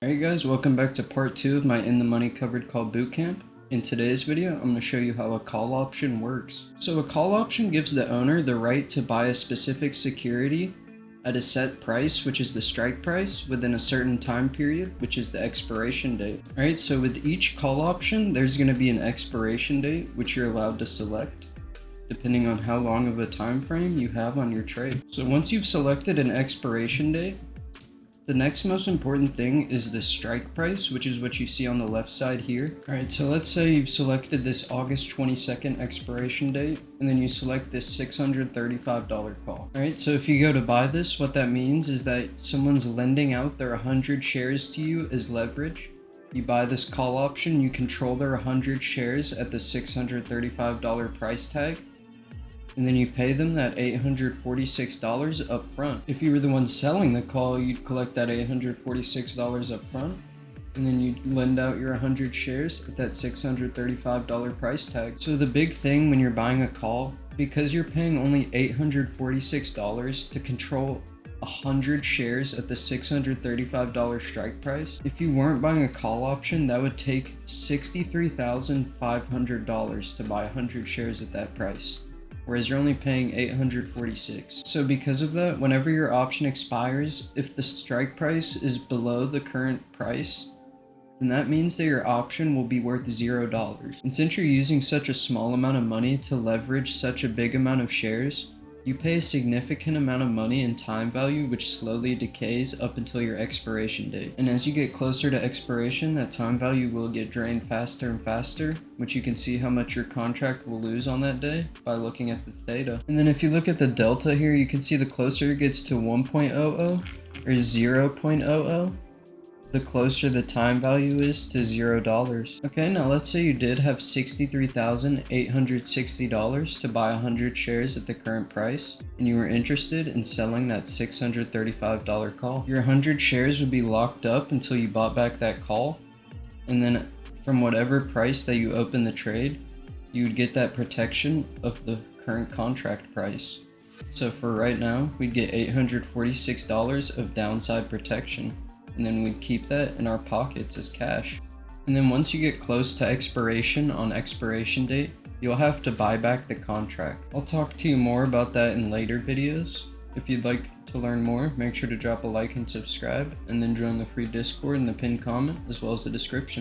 Alright guys, welcome back to part 2 of my In the Money covered call bootcamp. In today's video, I'm going to show you how a call option works. So a call option gives the owner the right to buy a specific security at a set price, which is the strike price, within a certain time period, which is the expiration date. Alright, so with each call option, there's going to be an expiration date, which you're allowed to select, depending on how long of a time frame you have on your trade. So once you've selected an expiration date, the next most important thing is the strike price, which is what you see on the left side here. Alright, so let's say you've selected this August 22nd expiration date, and then you select this $635 call. Alright, so if you go to buy this, what that means is that someone's lending out their 100 shares to you as leverage. You buy this call option, you control their 100 shares at the $635 price tag, and then you pay them that $846 up front. If you were the one selling the call, you'd collect that $846 up front, and then you'd lend out your 100 shares at that $635 price tag. So the big thing when you're buying a call, because you're paying only $846 to control 100 shares at the $635 strike price, if you weren't buying a call option, that would take $63,500 to buy 100 shares at that price, whereas you're only paying $846. So because of that, whenever your option expires, if the strike price is below the current price, then that means that your option will be worth $0. And since you're using such a small amount of money to leverage such a big amount of shares, you pay a significant amount of money in time value, which slowly decays up until your expiration date. And as you get closer to expiration, that time value will get drained faster and faster, which you can see how much your contract will lose on that day by looking at the theta. And then if you look at the delta here, you can see the closer it gets to 1.00 or 0.00, the closer the time value is to $0. Okay, now let's say you did have $63,860 to buy 100 shares at the current price, and you were interested in selling that $635 call. Your 100 shares would be locked up until you bought back that call, and then from whatever price that you open the trade, you would get that protection of the current contract price. So for right now, we'd get $846 of downside protection, and then we'd keep that in our pockets as cash. And then once you get close to expiration on expiration date, you'll have to buy back the contract. I'll talk to you more about that in later videos. If you'd like to learn more, make sure to drop a like and subscribe, and then join the free Discord in the pinned comment as well as the description.